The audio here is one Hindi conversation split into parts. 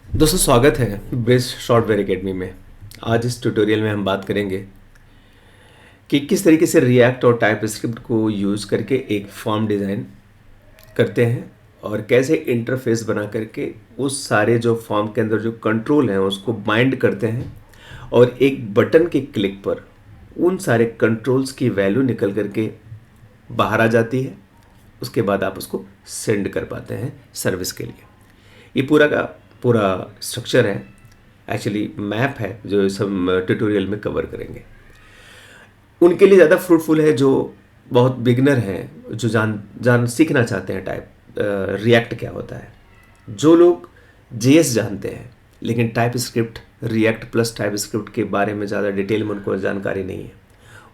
दोस्तों स्वागत है बेस्ट सॉफ्टवेयर एकेडमी में। आज इस ट्यूटोरियल में हम बात करेंगे कि किस तरीके से रिएक्ट और टाइपस्क्रिप्ट को यूज़ करके एक फॉर्म डिज़ाइन करते हैं और कैसे इंटरफेस बना करके उस सारे जो फॉर्म के अंदर जो कंट्रोल हैं उसको बाइंड करते हैं और एक बटन के क्लिक पर उन सारे कंट्रोल्स की वैल्यू निकल करके बाहर आ जाती है। उसके बाद आप उसको सेंड कर पाते हैं सर्विस के लिए। ये पूरा का पूरा स्ट्रक्चर है, एक्चुअली मैप है जो इस हम ट्यूटोरियल में कवर करेंगे। उनके लिए ज़्यादा फ्रूटफुल है जो बहुत बिगनर हैं, जो जान जान सीखना चाहते हैं टाइप रिएक्ट क्या होता है। जो लोग जेएस जानते हैं लेकिन type script react plus type script के बारे में ज़्यादा डिटेल में उनको जानकारी नहीं है,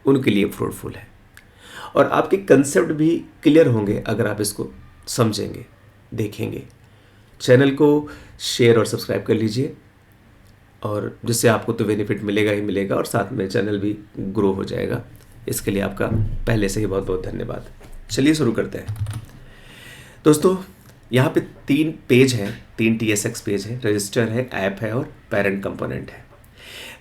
उनके लिए फ्रूटफुल है। और आपके कंसेप्ट भी क्लियर होंगे अगर आप इसको समझेंगे, देखेंगे। चैनल को शेयर और सब्सक्राइब कर लीजिए, और जिससे आपको तो बेनिफिट मिलेगा ही मिलेगा और साथ में चैनल भी ग्रो हो जाएगा। इसके लिए आपका पहले से ही बहुत बहुत धन्यवाद। चलिए शुरू करते हैं। दोस्तों यहाँ पे 3 पेज हैं, 3 TSX पेज हैं। रजिस्टर है, ऐप है और पेरेंट कंपोनेंट है।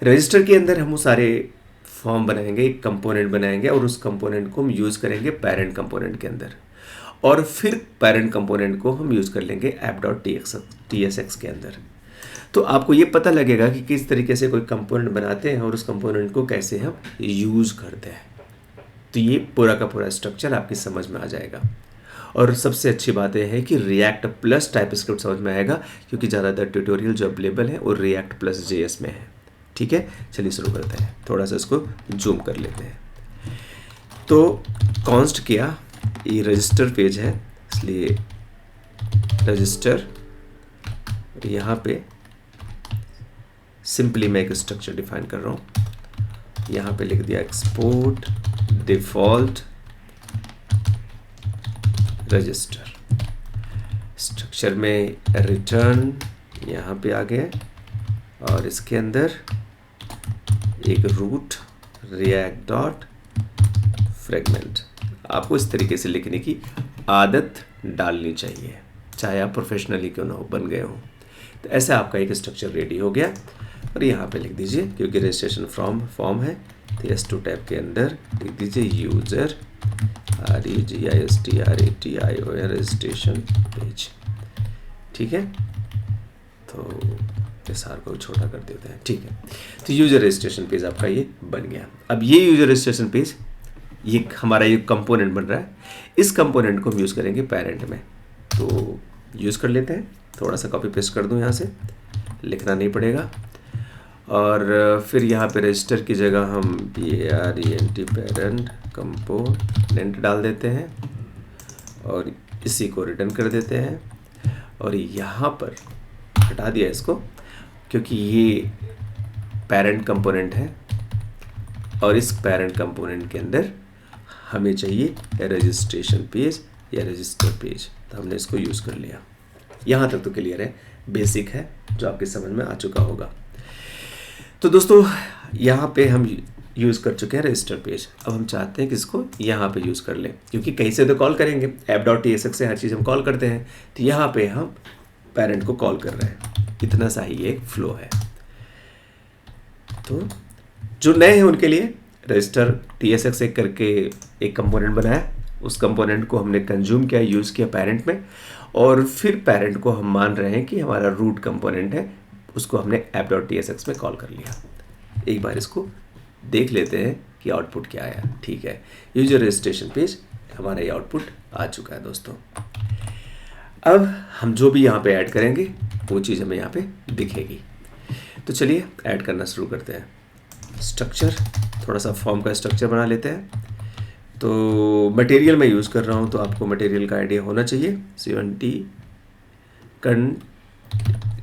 रजिस्टर के अंदर हम वो सारे फॉर्म बनाएंगे, एक कंपोनेंट बनाएंगे और उस कंपोनेंट को हम यूज़ करेंगे पेरेंट कंपोनेंट के अंदर, और फिर पेरेंट कंपोनेंट को हम यूज़ कर लेंगे app.tsx के अंदर। तो आपको ये पता लगेगा कि किस तरीके से कोई कंपोनेंट बनाते हैं और उस कंपोनेंट को कैसे हम यूज़ करते हैं। तो ये पूरा का पूरा स्ट्रक्चर आपकी समझ में आ जाएगा। और सबसे अच्छी बात यह है कि रिएक्ट प्लस टाइपस्क्रिप्ट समझ में आएगा, क्योंकि ज़्यादातर ट्यूटोरियल जो अवेलेबल है वो रिएक्ट प्लस JS में है। ठीक है, चलिए शुरू करते हैं। थोड़ा सा इसको जूम कर लेते हैं। तो कॉन्स्ट किया, ये रजिस्टर पेज है इसलिए रजिस्टर, यहाँ पे सिंपली मैं एक स्ट्रक्चर डिफाइन कर रहा हूँ। यहाँ पे लिख दिया एक्सपोर्ट डिफ़ॉल्ट रजिस्टर। स्ट्रक्चर में रिटर्न यहाँ पे आ गया, और इसके अंदर एक रूट रिएक्ट डॉट फ्रेगमेंट। आपको इस तरीके से लिखने की आदत डालनी चाहिए, चाहे आप प्रोफेशनली क्यों ना हो, बन गए हो। तो ऐसा आपका एक स्ट्रक्चर रेडी हो गया। और यहाँ पे लिख दीजिए, क्योंकि रजिस्ट्रेशन फॉर्म है तो S2 टैब के अंदर लिख दीजिए यूज़र REGISTRATION रजिस्ट्रेशन पेज। ठीक है, तो इस आर को छोटा कर देते हैं। ठीक है, तो यूज़र रजिस्ट्रेशन पेज आपका ये बन गया। अब ये यूज़र रजिस्ट्रेशन पेज, ये हमारा ये कंपोनेंट बन रहा है। इस कंपोनेंट को हम यूज़ करेंगे पेरेंट में, तो यूज़ कर लेते हैं। थोड़ा सा कॉपी पेस्ट कर दूं, यहाँ से लिखना नहीं पड़ेगा। और फिर यहाँ पे रजिस्टर की जगह हम PARENT पेरेंट कंपोनेंट डाल देते हैं और इसी को रिटर्न कर देते हैं। और यहाँ पर हटा दिया इसको, क्योंकि ये पेरेंट कंपोनेंट है और इस पेरेंट कंपोनेंट के अंदर हमें चाहिए रजिस्ट्रेशन पेज या रजिस्टर पेज, तो हमने इसको यूज़ कर लिया। यहाँ तक तो क्लियर है, बेसिक है, जो आपके समझ में आ चुका होगा। तो दोस्तों यहाँ पे हम यूज़ कर चुके हैं रजिस्टर पेज। अब हम चाहते हैं कि इसको यहाँ पे यूज़ कर लें, क्योंकि कहीं से तो कॉल करेंगे, app.tsx से हर चीज़ हम कॉल करते हैं। तो यहाँ पे हम पेरेंट को कॉल कर रहे हैं, इतना सा ही एक फ्लो है। तो जो नए हैं उनके लिए रजिस्टर TSX एक करके एक कंपोनेंट बनाया, उस कंपोनेंट को हमने कंज्यूम किया, यूज़ किया पेरेंट में, और फिर पेरेंट को हम मान रहे हैं कि हमारा रूट कंपोनेंट है, उसको हमने app.tsx में कॉल कर लिया। एक बार इसको देख लेते हैं कि आउटपुट क्या आया। ठीक है, यूजर रजिस्ट्रेशन पेज हमारा ये आउटपुट आ चुका है दोस्तों। अब हम जो भी यहाँ पे ऐड करेंगे वो चीज़ हमें यहाँ पे दिखेगी। तो चलिए ऐड करना शुरू करते हैं। स्ट्रक्चर, थोड़ा सा फॉर्म का स्ट्रक्चर बना लेते हैं। तो मटेरियल मैं यूज़ कर रहा हूँ, तो आपको मटेरियल का आइडिया होना चाहिए। 70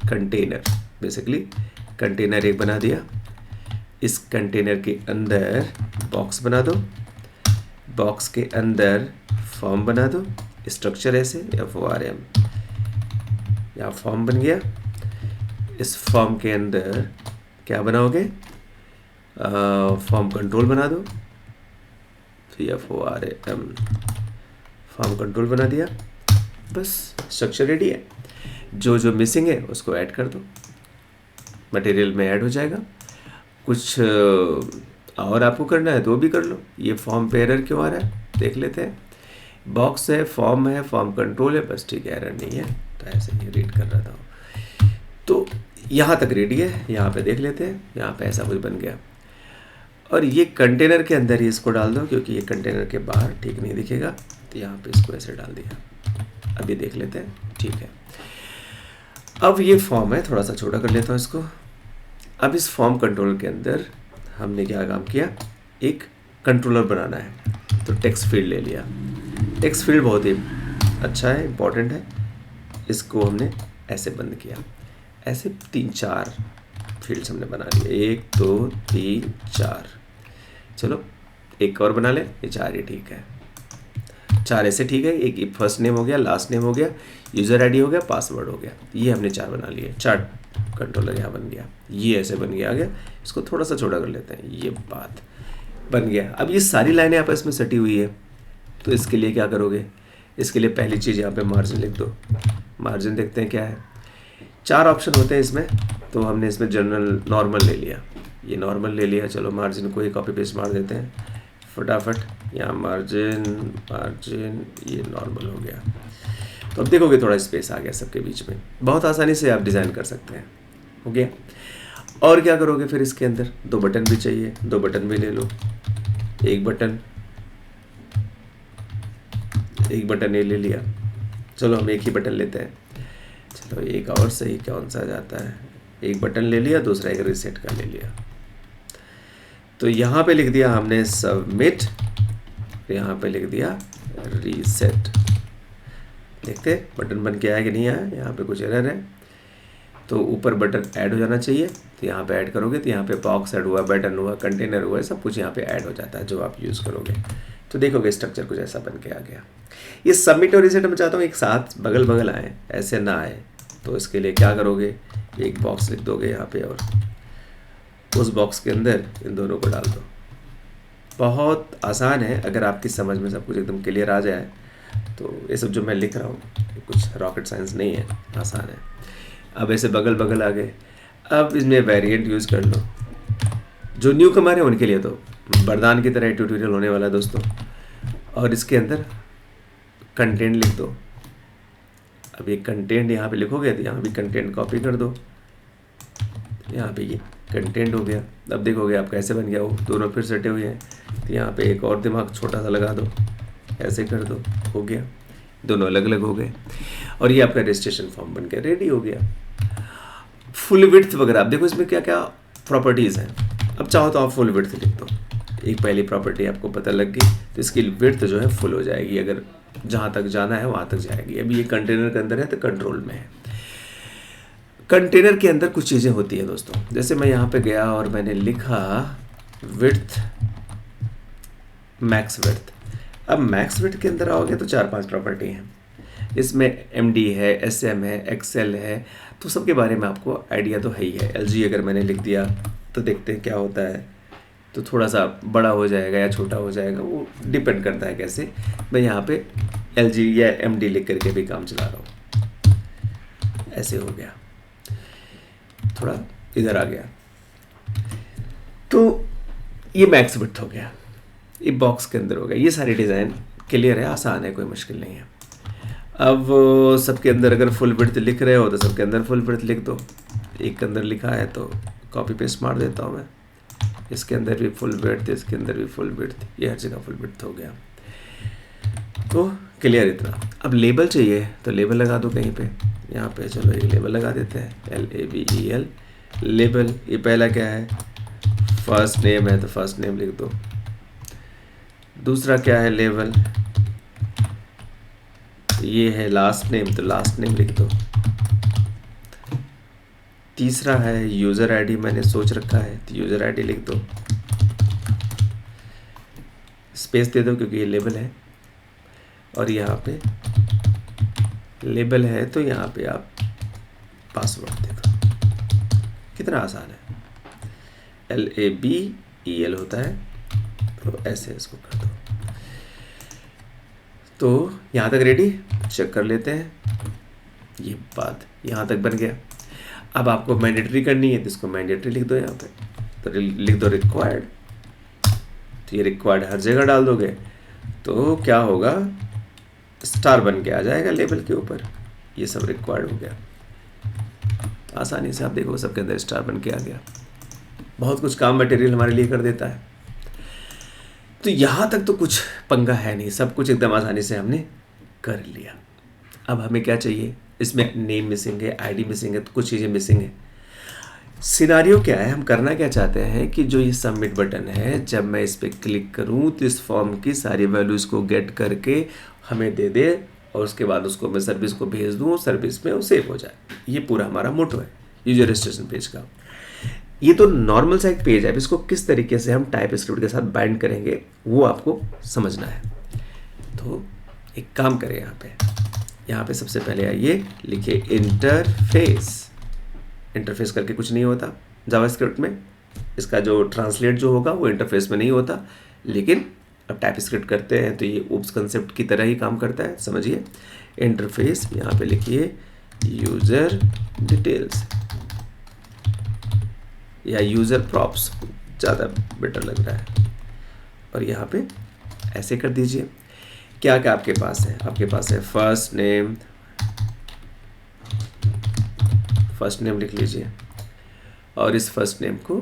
कंटेनर, बेसिकली कंटेनर एक बना दिया। इस कंटेनर के अंदर बॉक्स बना दो, बॉक्स के अंदर फॉर्म बना दो। स्ट्रक्चर ऐसे FORM, यहाँ फॉर्म बन गया। इस फॉर्म के अंदर क्या बनाओगे, फॉर्म कंट्रोल बना दो। FORM फॉर्म कंट्रोल बना दिया, बस स्ट्रक्चर रेडी है। जो जो मिसिंग है उसको ऐड कर दो, मटेरियल में ऐड हो जाएगा। कुछ और आपको करना है तो वो भी कर लो। ये फॉर्म पे एरर क्यों आ रहा है देख लेते हैं। बॉक्स है, फॉर्म कंट्रोल है, बस ठीक है, एरर नहीं है, तो ऐसे ही रीड कर रहा था। तो यहाँ तक रेडी है, यहाँ पे देख लेते हैं, यहाँ पे ऐसा कुछ बन गया। और ये कंटेनर के अंदर ही इसको डाल दो, क्योंकि ये कंटेनर के बाहर ठीक नहीं दिखेगा, तो यहाँ पे इसको ऐसे डाल दिया। अभी देख लेते हैं, ठीक है। अब ये फॉर्म है, थोड़ा सा छोटा कर लेता हूँ इसको। अब इस फॉर्म कंट्रोल के अंदर हमने क्या काम किया, एक कंट्रोलर बनाना है, तो टेक्स्ट फील्ड ले लिया। टेक्स्ट फील्ड बहुत ही अच्छा है, इम्पॉर्टेंट है। इसको हमने ऐसे बंद किया, ऐसे 3-4 फील्ड्स हमने बना लिए, 1 2 3 4। चलो एक और बना ले, ये 4 ही ठीक है, 4 ऐसे ठीक है। एक फर्स्ट नेम हो गया, लास्ट नेम हो गया, यूज़र आईडी हो गया, पासवर्ड हो गया, ये हमने 4 बना लिए। 4 कंट्रोलर यहाँ बन गया, ये ऐसे बन गया, आ गया। इसको थोड़ा सा छोटा कर लेते हैं, ये बात बन गया। अब ये सारी लाइनें आपस में सटी हुई है, तो इसके लिए क्या करोगे, इसके लिए पहली चीज़ यहाँ पे मार्जिन लिख दो। मार्जिन देखते हैं क्या है, 4 ऑप्शन होते हैं इसमें, तो हमने इसमें जनरल नॉर्मल ले लिया, ये नॉर्मल ले लिया। चलो मार्जिन को ही कॉपी पेस्ट मार देते हैं फटाफट, यहाँ मार्जिन ये नॉर्मल हो गया। तो अब देखोगे थोड़ा स्पेस आ गया सबके बीच में, बहुत आसानी से आप डिज़ाइन कर सकते हैं, हो गया। और क्या करोगे फिर, इसके अंदर 2 बटन भी चाहिए, 2 बटन भी ले लो। एक बटन ये ले लिया, चलो हम एक ही बटन लेते हैं। चलो एक और सही कौन सा जाता है, एक बटन ले लिया, दूसरा एक रीसेट का ले लिया। तो यहाँ पे लिख दिया हमने सबमिट, यहाँ पे लिख दिया रीसेट। देखते बटन बन के आया कि नहीं आया, यहाँ पे कुछ एरर है, तो ऊपर बटन ऐड हो जाना चाहिए, तो यहाँ पे ऐड करोगे तो यहाँ पे बॉक्स ऐड हुआ, बटन हुआ, कंटेनर हुआ, सब कुछ यहाँ पे ऐड हो जाता है जो आप यूज़ करोगे। तो देखोगे स्ट्रक्चर कुछ ऐसा बन के आ गया। ये सबमिट और रीसेट मैं चाहता हूँ एक साथ बगल बगल आए, ऐसे ना आए, तो इसके लिए क्या करोगे, एक बॉक्स लिख दोगे यहाँ पे, और उस बॉक्स के अंदर इन दोनों को डाल दो। बहुत आसान है, अगर आपकी समझ में सब कुछ एकदम क्लियर आ जाए तो ये सब जो मैं लिख रहा हूँ कुछ रॉकेट साइंस नहीं है, आसान है। अब ऐसे बगल बगल आ गए। अब इसमें वेरिएंट यूज़ कर लो, जो न्यू कमर है उनके लिए तो वरदान की तरह ट्यूटोरियल होने वाला है दोस्तों। और इसके अंदर कंटेंट लिख दो। अब ये कंटेंट यहाँ पे लिखोगे तो यहाँ भी कंटेंट कॉपी कर दो, यहाँ पे ये कंटेंट हो गया। अब देखोगे आप कैसे बन गया, वो दोनों फिर सटे हुए हैं, तो यहाँ पे एक और दिमाग छोटा सा लगा दो, ऐसे कर दो, हो गया, दोनों अलग अलग हो गए। और ये आपका रजिस्ट्रेशन फॉर्म बन के रेडी हो गया। फुल विड्थ वगैरह आप देखो इसमें क्या क्या प्रॉपर्टीज़ हैं। अब चाहो तो आप फुल विड्थ लिख दो, एक पहली प्रॉपर्टी आपको पता लग गई, तो इसकी विड्थ जो है फुल हो जाएगी, अगर जहाँ तक जाना है वहाँ तक जाएगी। अभी ये कंटेनर के अंदर है तो कंट्रोल में है। कंटेनर के अंदर कुछ चीज़ें होती हैं दोस्तों, जैसे मैं यहाँ पे गया और मैंने लिखा विड्थ, मैक्स विड्थ। अब मैक्स विड्थ के अंदर आओगे तो 4-5 प्रॉपर्टी हैं, इसमें MD है, SM है, XL है, तो सबके बारे में आपको आइडिया तो है ही है। LG अगर मैंने लिख दिया तो देखते हैं क्या होता है, तो थोड़ा सा बड़ा हो जाएगा या छोटा हो जाएगा, वो डिपेंड करता है कैसे। मैं यहाँ पे LG या MD लिख करके भी काम चला रहा हूँ, ऐसे हो गया, थोड़ा इधर आ गया, तो ये मैक्स विड्थ हो गया, ये बॉक्स के अंदर हो गया। ये सारी डिज़ाइन क्लियर है, आसान है, कोई मुश्किल नहीं है। अब सबके अंदर अगर फुल विड्थ लिख रहे हो तो सबके अंदर फुल विड्थ लिख दो। एक के अंदर लिखा है तो कॉपी पेस्ट मार देता हूँ मैं, इसके अंदर भी फुल विड्थ, इसके अंदर भी फुल विड्थ, ये हर जगह फुल विड्थ हो गया। तो क्लियर इतना। अब लेबल चाहिए तो लेबल लगा दो कहीं पे, यहाँ पे चलो एक लेबल लगा देते हैं, LABEL लेबल। ये पहला क्या है, फर्स्ट नेम है तो फर्स्ट नेम लिख दो। दूसरा क्या है, लेबल, ये है लास्ट नेम तो लास्ट नेम लिख दो। तीसरा है यूज़र आईडी, मैंने सोच रखा है तो यूज़र आईडी लिख दो, स्पेस दे दो क्योंकि ये लेबल है। और यहाँ पे लेबल है तो यहाँ पे आप पासवर्ड दे दो। कितना आसान है, LABEL होता है, तो ऐसे इसको कर दो। तो यहाँ तक रेडी, चेक कर लेते हैं। ये बात यहाँ तक बन गया। अब आपको मैंडेटरी करनी है तो इसको मैंडेटरी लिख दो यहाँ पे, तो लिख दो रिक्वायर्ड। तो ये रिक्वायर्ड हर जगह डाल दोगे तो क्या होगा, स्टार बन के आ जाएगा लेबल के ऊपर। ये सब रिक्वायर्ड हो गया, आसानी से आप देखो सबके अंदर स्टार बन के आ गया। बहुत कुछ काम मटेरियल हमारे लिए कर देता है। तो यहाँ तक तो कुछ पंगा है नहीं, सब कुछ एकदम आसानी से हमने कर लिया। अब हमें क्या चाहिए, इसमें नेम मिसिंग है, आईडी मिसिंग है, तो कुछ चीज़ें मिसिंग है। सिनारियो क्या है, हम करना क्या चाहते हैं कि जो ये सबमिट बटन है, जब मैं इस पर क्लिक करूं तो इस फॉर्म की सारी वैल्यूज़ को गेट करके हमें दे दे और उसके बाद उसको मैं सर्विस को भेज दूं, सर्विस में वो सेव हो जाए। ये पूरा हमारा मोटो है यूजर रजिस्ट्रेशन पेज का। ये तो नॉर्मल सा एक पेज है, अब इसको किस तरीके से हम टाइप स्क्रिप्ट के साथ बाइंड करेंगे वो आपको समझना है। तो एक काम करें, यहाँ पे सबसे पहले आइए, लिखिए इंटरफेस। इंटरफेस करके कुछ नहीं होता जावास्क्रिप्ट में, इसका जो ट्रांसलेट जो होगा वो इंटरफेस में नहीं होता, लेकिन अब टाइप स्क्रिप्ट करते हैं तो ये ऊप्स कंसेप्ट की तरह ही काम करता है। समझिए, इंटरफेस, यहाँ पे लिखिए यूज़र डिटेल्स या यूज़र प्रॉप्स, ज़्यादा बेटर लग रहा है। और यहाँ पे ऐसे कर दीजिए। क्या क्या आपके पास है, आपके पास है फर्स्ट नेम लिख लीजिए, और इस फर्स्ट नेम को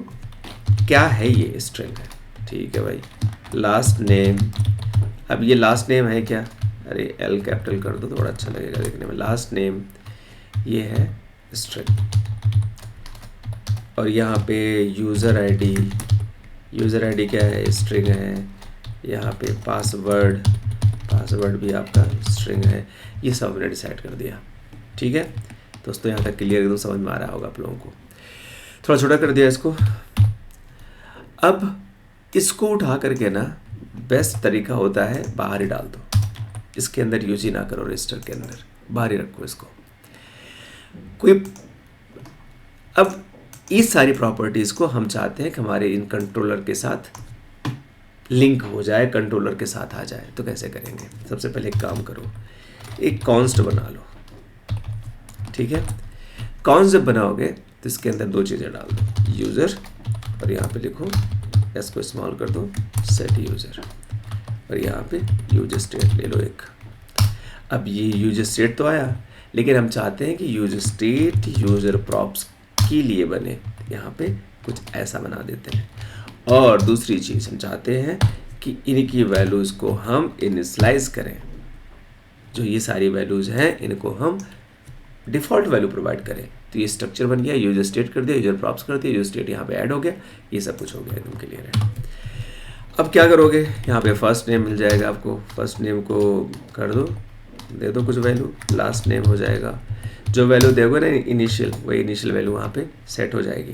क्या है, ये स्ट्रिंग है, ठीक है भाई। लास्ट नेम, अब ये लास्ट नेम है क्या, अरे एल कैपिटल कर दो, थोड़ा अच्छा लगेगा देखने में। लास्ट नेम ये है स्ट्रिंग, और यहाँ पे यूज़र आईडी क्या है, स्ट्रिंग है। यहाँ पे पासवर्ड भी आपका स्ट्रिंग है। ये सब हमने डिसाइड कर दिया, ठीक है दोस्तों। यहाँ तक क्लियर एकदम समझ में आ रहा होगा आप लोगों को। थोड़ा छोटा कर दिया इसको। अब इसको उठा करके ना, बेस्ट तरीका होता है बाहर ही डाल दो, इसके अंदर यूज ही ना करो, रजिस्टर के अंदर बाहर ही रखो इसको। अब इस सारी प्रॉपर्टीज़ को हम चाहते हैं कि हमारे इन कंट्रोलर के साथ लिंक हो जाए, कंट्रोलर के साथ आ जाए। तो कैसे करेंगे, सबसे पहले एक काम करो, एक कॉन्स्ट बना लो, ठीक है। कॉन्स्ट जब बनाओगे तो इसके अंदर दो चीज़ें डाल दो, यूज़र, और यहाँ पे लिखो, इसको स्मॉल कर दो, सेट यूज़र, और यहाँ पे यूज़र स्टेट ले लो एक। अब ये यूज़र स्टेट तो आया, लेकिन हम चाहते हैं कि यूज़र स्टेट यूज़र प्रॉप्स के लिए बने, यहाँ पे कुछ ऐसा बना देते हैं। और दूसरी चीज़ हम चाहते हैं कि इनकी वैल्यूज़ को हम इनिशियलाइज करें, जो ये सारी वैल्यूज़ हैं इनको हम डिफ़ॉल्ट वैल्यू प्रोवाइड करें। तो ये स्ट्रक्चर बन गया, यूज़र स्टेट कर दिया, यूज़र प्रॉप्स कर दिया, यूज़र स्टेट यहाँ पे ऐड हो गया, ये सब कुछ हो गया, एकदम क्लियर है। अब क्या करोगे, यहाँ पे फर्स्ट नेम मिल जाएगा आपको, फर्स्ट नेम को कर दो, दे दो कुछ वैल्यू, लास्ट नेम हो जाएगा, जो वैल्यू दोगे ना इनिशियल, वही इनिशियल वैल्यू वहाँ पे सेट हो जाएगी।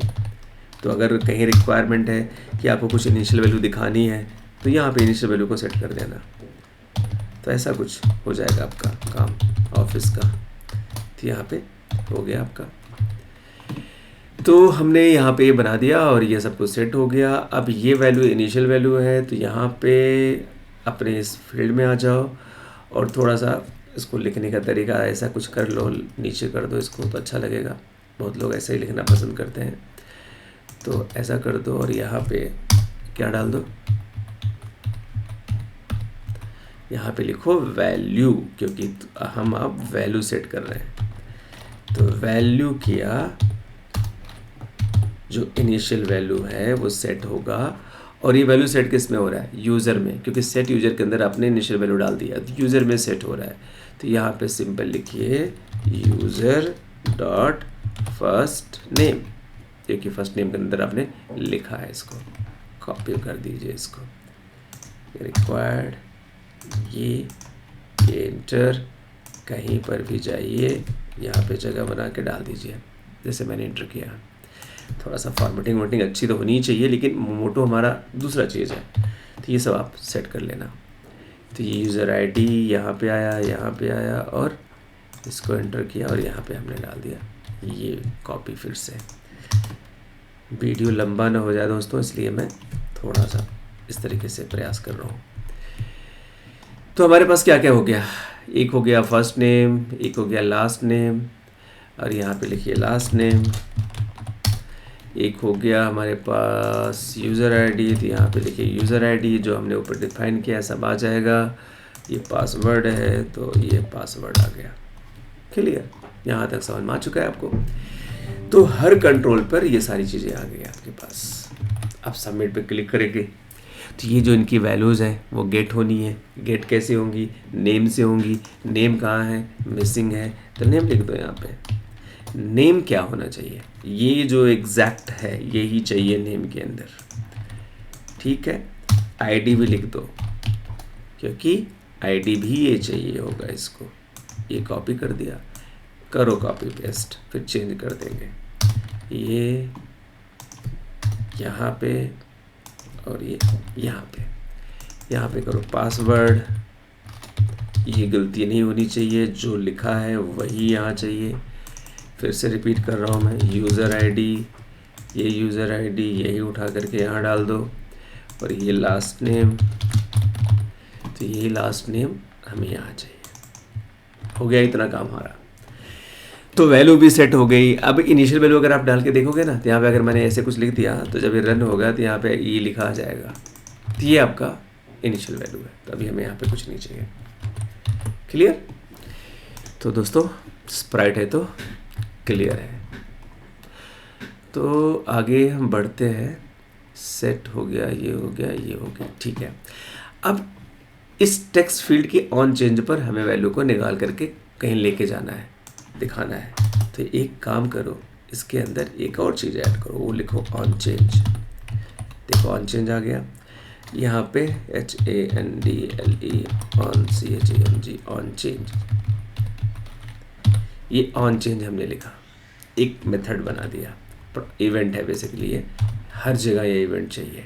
तो अगर कहीं रिक्वायरमेंट है कि आपको कुछ इनिशियल वैल्यू दिखानी है तो यहाँ पे इनिशियल वैल्यू को सेट कर देना, तो ऐसा कुछ हो जाएगा आपका काम ऑफिस का। तो यहाँ पे हो गया आपका, तो हमने यहाँ पे बना दिया और ये सब कुछ सेट हो गया। अब ये वैल्यू इनिशियल वैल्यू है, तो यहाँ पे अपने इस फील्ड में आ जाओ और थोड़ा सा इसको लिखने का तरीका ऐसा कुछ कर लो, नीचे कर दो इसको तो अच्छा लगेगा, बहुत लोग ऐसे ही लिखना पसंद करते हैं, तो ऐसा कर दो। और यहाँ पे क्या डाल दो, यहाँ पे लिखो वैल्यू, क्योंकि हम अब वैल्यू सेट कर रहे हैं। तो वैल्यू किया, जो इनिशियल वैल्यू है वो सेट होगा, और ये वैल्यू सेट किस में हो रहा है, यूज़र में, क्योंकि सेट यूज़र के अंदर आपने इनिशियल वैल्यू डाल दिया, तो यूज़र में सेट हो रहा है। तो यहाँ पे सिंपल लिखिए यूज़र डॉट फर्स्ट नेम, क्योंकि फर्स्ट नेम के अंदर आपने लिखा है, इसको कॉपी कर दीजिए, इसको रिक्वायर्ड, ये एंटर, कहीं पर भी जाइए, यहाँ पे जगह बना के डाल दीजिए जैसे मैंने एंटर किया। थोड़ा सा फॉर्मेटिंग वोटिंग अच्छी तो होनी चाहिए, लेकिन मोटो हमारा दूसरा चीज़ है, तो ये सब आप सेट कर लेना। तो ये यूज़र आईडी यहाँ पे आया, यहाँ पे आया, और इसको एंटर किया और यहाँ पे हमने डाल दिया, ये कॉपी। फिर से वीडियो लंबा ना हो जाए दोस्तों, इसलिए मैं थोड़ा सा इस तरीके से प्रयास कर रहा हूँ। तो हमारे पास क्या क्या हो गया, एक हो गया फर्स्ट नेम, एक हो गया लास्ट नेम, और यहाँ पे लिखिए लास्ट नेम। एक हो गया हमारे पास यूज़र आईडी, तो यहाँ पे लिखिए यूज़र आईडी जो हमने ऊपर डिफाइन किया सब आ जाएगा। ये पासवर्ड है तो ये पासवर्ड आ गया। क्लियर, यहाँ तक समझ में आ चुका है आपको। तो हर कंट्रोल पर ये सारी चीज़ें आ गई आपके पास। आप सबमिट पे क्लिक करेंगे तो ये जो इनकी वैल्यूज़ हैं वो गेट होनी है। गेट कैसे होंगी? नेम से होंगी। नेम कहाँ है? मिसिंग है, तो नेम लिख दो यहाँ पे। नेम क्या होना चाहिए? ये जो एग्जैक्ट है यही चाहिए नेम के अंदर, ठीक है। आईडी भी लिख दो, क्योंकि आईडी भी ये चाहिए होगा इसको। ये कॉपी कर दिया, करो कॉपी पेस्ट, फिर चेंज कर देंगे ये यहाँ पे और ये यहाँ पे। यहाँ पे करो पासवर्ड, ये गलती नहीं होनी चाहिए, जो लिखा है वही यहाँ चाहिए। फिर से रिपीट कर रहा हूँ मैं, यूज़र आईडी, ये यूज़र आईडी यही उठा करके यहाँ डाल दो, और ये लास्ट नेम, तो यही लास्ट नेम हमें यहाँ चाहिए। हो गया इतना काम हमारा। तो वैल्यू भी सेट हो गई। अब इनिशियल वैल्यू अगर आप डाल के देखोगे ना, तो यहाँ पे अगर मैंने ऐसे कुछ लिख दिया तो जब ये रन होगा तो यहाँ पे ई लिखा आ जाएगा, तो ये आपका इनिशियल वैल्यू है। तो अभी हमें यहाँ पे कुछ नहीं चाहिए। क्लियर? तो दोस्तों स्प्राइट है तो क्लियर है। तो आगे हम बढ़ते हैं। सेट हो गया, ये हो गया, ये हो गया, ठीक है। अब इस टेक्स्ट फील्ड के ऑन चेंज पर हमें वैल्यू को निकाल करके कहीं लेके जाना है, दिखाना है। तो एक काम करो, इसके अंदर एक और चीज़ ऐड करो, वो लिखो ऑन चेंज। देखो ऑन चेंज आ गया। यहाँ पे HANDLE on CHANG on change, ये ऑन चेंज हमने लिखा, एक मेथड बना दिया। इवेंट है बेसिकली ये, हर जगह ये इवेंट चाहिए।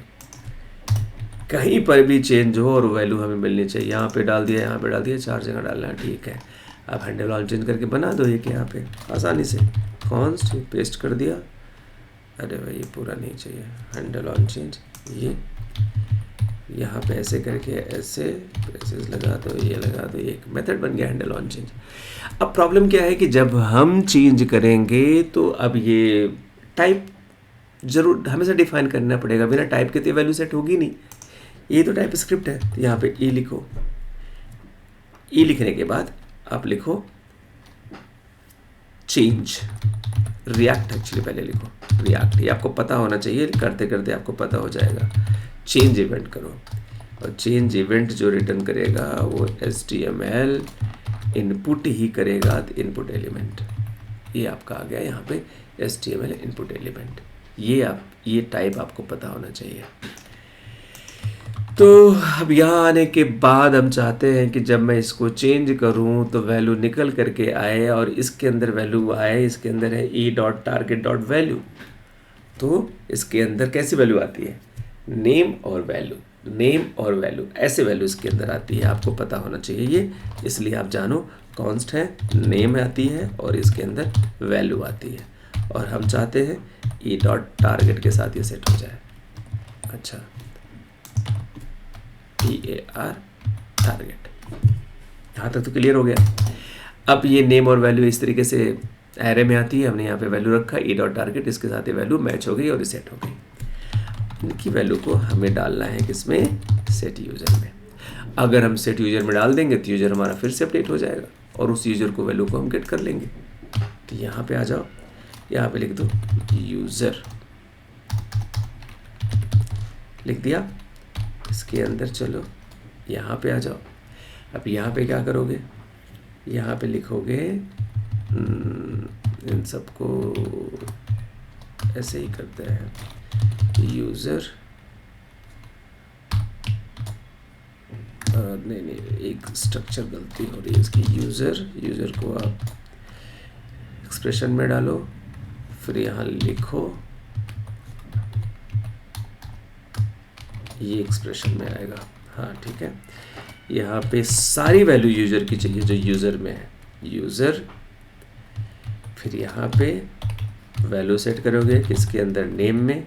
कहीं पर भी चेंज हो और वैल्यू हमें मिलनी चाहिए। यहाँ पे डाल दिया, यहाँ पे डाल दिया, 4 जगह डालना है, ठीक है। अब हैंडल ऑन चेंज करके बना दो एक यहाँ पे आसानी से, कॉन्स्ट पेस्ट कर दिया। अरे भाई ये पूरा नहीं चाहिए, हैंडल ऑन चेंज, ये यहाँ पे ऐसे करके ऐसे प्रेसेस लगा दो, ये लगा दो, एक मेथड बन गया हैंडल ऑन चेंज। अब प्रॉब्लम क्या है कि जब हम चेंज करेंगे तो अब ये टाइप जरूर हमेशा डिफाइन करना पड़ेगा, बिना टाइप के तो वैल्यू सेट होगी नहीं। ये तो टाइप स्क्रिप्ट है, तो यहाँ पे ई लिखो। ई लिखने के बाद आप लिखो चेंज रिएक्ट, एक्चुअली पहले लिखो रिएक्ट, ये आपको पता होना चाहिए, करते करते आपको पता हो जाएगा। चेंज इवेंट करो, और चेंज इवेंट जो रिटर्न करेगा वो HTML इनपुट ही करेगा, इनपुट एलिमेंट। ये आपका आ गया यहाँ पे HTML इनपुट एलिमेंट। ये टाइप आपको पता होना चाहिए। तो अब यहाँ आने के बाद हम चाहते हैं कि जब मैं इसको चेंज करूँ तो वैल्यू निकल करके आए, और इसके अंदर वैल्यू आए, इसके अंदर है e.target.value। तो इसके अंदर कैसी वैल्यू आती है? नेम और वैल्यू, नेम और वैल्यू, ऐसे वैल्यू इसके अंदर आती है। आपको पता होना चाहिए ये, इसलिए आप जानो कॉन्स्ट है, नेम आती है और इसके अंदर वैल्यू आती है, और हम चाहते हैं e.target के साथ ये सेट हो जाए। अच्छा, TAR टारगेट, यहाँ तक तो क्लियर हो गया। अब ये नेम और वैल्यू इस तरीके से एरे में आती है, हमने यहाँ पे वैल्यू रखा e.target, इसके साथ ये वैल्यू मैच हो गई और सेट हो गई। इनकी वैल्यू को हमें डालना है किसमें? सेट यूजर में। अगर हम सेट यूजर में डाल देंगे तो यूजर हमारा फिर से अपडेट हो जाएगा, और उस यूजर को वैल्यू को हम गेट कर लेंगे। तो यहाँ पे आ जाओ, यहाँ पे लिख दो यूजर, लिख दिया। इसके अंदर चलो यहाँ पे आ जाओ। अब यहाँ पे क्या करोगे? यहाँ पे लिखोगे इन सबको ऐसे ही करते हैं, यूज़र, नहीं एक स्ट्रक्चर गलती हो रही है इसकी। यूज़र को आप एक्सप्रेशन में डालो, फिर यहाँ लिखो, ये एक्सप्रेशन में आएगा, हाँ ठीक है। यहाँ पे सारी वैल्यू यूज़र की चाहिए जो यूज़र में है, यूज़र। फिर यहाँ पे वैल्यू सेट करोगे किसके अंदर? नेम में।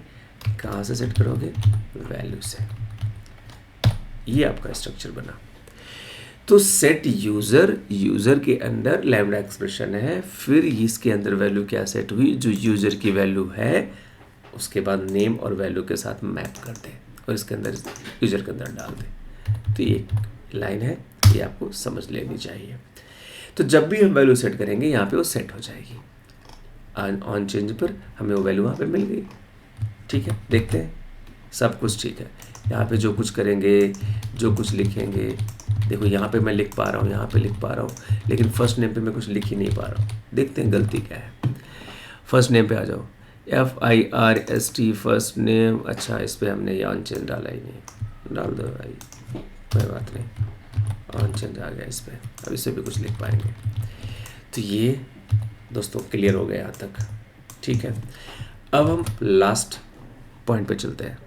कहाँ से सेट करोगे? वैल्यू से। ये आपका स्ट्रक्चर बना। तो सेट यूज़र, यूज़र के अंदर लैम्डा एक्सप्रेशन है, फिर इसके अंदर वैल्यू क्या सेट हुई, जो यूज़र की वैल्यू है उसके बाद नेम और वैल्यू के साथ मैप कर दें और इसके अंदर यूज़र के अंदर डाल दें। तो ये एक लाइन है, ये आपको समझ लेनी चाहिए। तो जब भी हम वैल्यू सेट करेंगे यहाँ पे वो सेट हो जाएगी। ऑन चेंज पर हमें वो वैल्यू वहाँ पे मिल गई। ठीक है, देखते हैं, सब कुछ ठीक है। यहाँ पे जो कुछ करेंगे, जो कुछ लिखेंगे, देखो यहाँ पे मैं लिख पा रहा हूँ, यहाँ पे लिख पा रहा हूँ, लेकिन फर्स्ट नेम पे मैं कुछ लिख ही नहीं पा रहा हूँ। देखते हैं गलती क्या है। फर्स्ट नेम पे आ जाओ, FIRST फर्स्ट नेम। अच्छा, इस पर हमने ये ऑन चेंज डाला ही नहीं, डाल दो भाई, कोई बात नहीं, ऑन चेंज आ गया इस पर। अब इसे भी कुछ लिख पाएंगे। तो ये दोस्तों क्लियर हो गया यहाँ तक। ठीक है, अब हम लास्ट पॉइंट पे चलते हैं।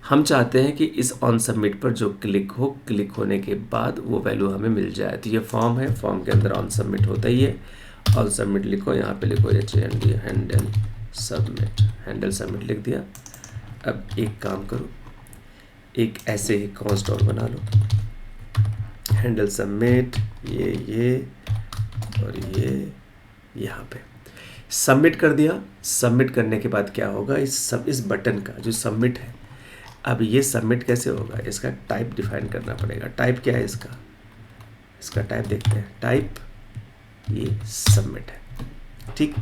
हम चाहते हैं कि इस ऑन सबमिट पर जो क्लिक हो, क्लिक होने के बाद वो वैल्यू हमें मिल जाए। तो ये फॉर्म है, फॉर्म के अंदर ऑन सबमिट होता ही है। ऑन सबमिट लिखो, यहाँ पे लिखो HAND handle submit, handle submit लिख दिया। अब एक काम करो, एक ऐसे ही कॉन्स्ट और बना लो, हैंडल सबमिट, ये और ये यहाँ पे सबमिट कर दिया। सबमिट करने के बाद क्या होगा, इस बटन का जो सबमिट है, अब ये सबमिट कैसे होगा, इसका टाइप डिफाइन करना पड़ेगा। टाइप क्या है इसका, इसका टाइप देखते हैं। टाइप ये सबमिट है। ठीक,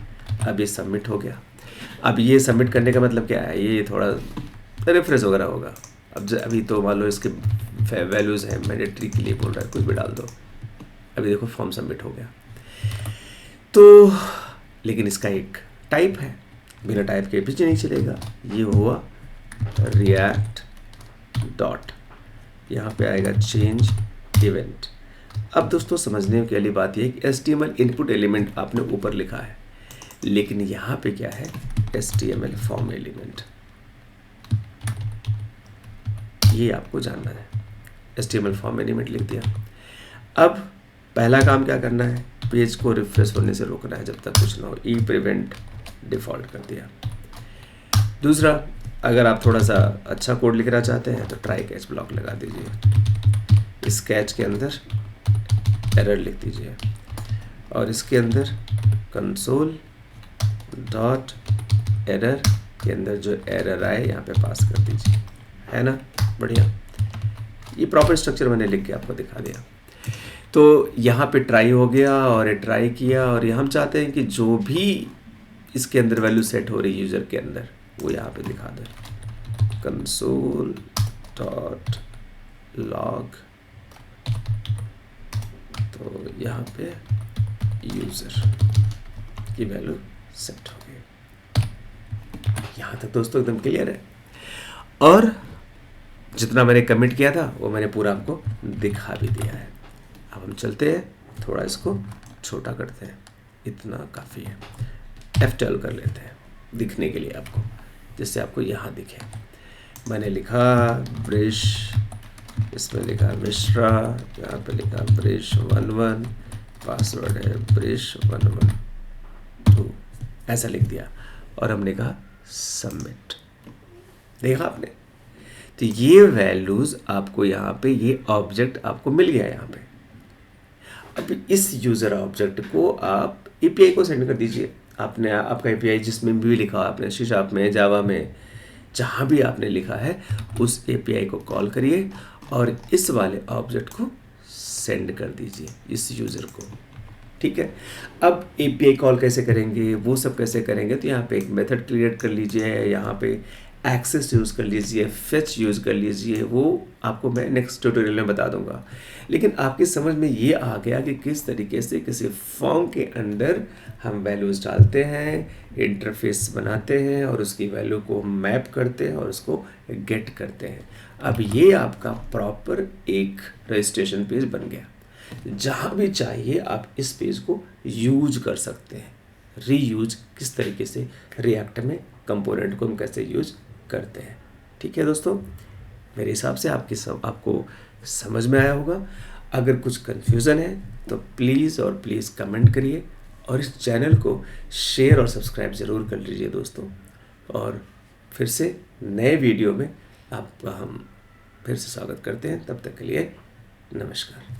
अब ये सबमिट हो गया। अब ये सबमिट करने का मतलब क्या है, ये थोड़ा रिफ्रेश वगैरह होगा। अब अभी तो मान लो इसके वैल्यूज़ हैं, मैंडेटरी के लिए बोल रहा है, कुछ भी डाल दो। अभी देखो फॉर्म सबमिट हो गया। तो लेकिन इसका एक टाइप है, बिना टाइप के पीछे नहीं चलेगा। ये हुआ रिएक्ट डॉट, यहाँ पे आएगा चेंज इवेंट। अब दोस्तों समझने की वाली बात ये कि HTML इनपुट एलिमेंट आपने ऊपर लिखा है, लेकिन यहाँ पे क्या है, HTML फॉर्म एलिमेंट, ये आपको जानना है। HTML फॉर्म एलिमेंट लिख दिया। अब पहला काम क्या करना है, पेज को रिफ्रेश होने से रोकना है जब तक कुछ ना हो, प्रिवेंट डिफ़ॉल्ट कर दिया। दूसरा, अगर आप थोड़ा सा अच्छा कोड लिखना चाहते हैं तो ट्राई कैच ब्लॉक लगा दीजिए। इस कैच के अंदर एरर लिख दीजिए और इसके अंदर कंसोल डॉट एरर के अंदर जो एरर आए यहाँ पे पास कर दीजिए, है ना। बढ़िया, ये प्रॉपर स्ट्रक्चर मैंने लिख के आपको दिखा दिया। तो यहाँ पे ट्राई हो गया और ये ट्राई किया, और ये हम चाहते हैं कि जो भी इसके अंदर वैल्यू सेट हो रही है यूज़र के अंदर, वो यहाँ पे दिखा दे, कंसोल डॉट लॉग। तो यहाँ पे यूज़र की वैल्यू सेट हो गई। यहाँ तक दोस्तों एकदम क्लियर है। और जितना मैंने कमेंट किया था वो मैंने पूरा आपको दिखा भी दिया है। अब हम चलते हैं, थोड़ा इसको छोटा करते हैं, इतना काफ़ी है। F12 कर लेते हैं दिखने के लिए आपको, जिससे आपको यहाँ दिखे। मैंने लिखा ब्रिश, इसमें लिखा मिश्रा, यहाँ पे लिखा ब्रिश 11, पासवर्ड है ब्रिश 112, ऐसा लिख दिया और हमने कहा सबमिट। देखा आपने, तो ये वैल्यूज़ आपको यहाँ पे, ये ऑब्जेक्ट आपको मिल गया यहाँ पे। अब इस यूज़र ऑब्जेक्ट को आप API को सेंड कर दीजिए। आपने आपका API जिसमें भी लिखा आपने, C# में, जावा में, जहाँ भी आपने लिखा है उस API को कॉल करिए और इस वाले ऑब्जेक्ट को सेंड कर दीजिए इस यूज़र को। ठीक है, अब API कॉल कैसे करेंगे, वो सब कैसे करेंगे, तो यहाँ पे एक मेथड क्रिएट कर लीजिए, यहाँ पे एक्सेस यूज़ कर लीजिए, फेच यूज़ कर लीजिए, वो आपको मैं नेक्स्ट ट्यूटोरियल में बता दूंगा। लेकिन आपकी समझ में ये आ गया कि किस तरीके से किसी फॉर्म के अंदर हम वैल्यूज़ डालते हैं, इंटरफेस बनाते हैं और उसकी वैल्यू को मैप करते हैं और उसको गेट करते हैं। अब ये आपका प्रॉपर एक रजिस्ट्रेशन पेज बन गया। जहाँ भी चाहिए आप इस पेज को यूज कर सकते हैं। रीयूज किस तरीके से रिएक्ट में कंपोनेंट को हम कैसे यूज करते हैं। ठीक है दोस्तों, मेरे हिसाब से आपको समझ में आया होगा। अगर कुछ कन्फ्यूज़न है तो प्लीज़ और प्लीज़ कमेंट करिए और इस चैनल को शेयर और सब्सक्राइब ज़रूर कर लीजिए दोस्तों। और फिर से नए वीडियो में आपका हम फिर से स्वागत करते हैं। तब तक के लिए नमस्कार।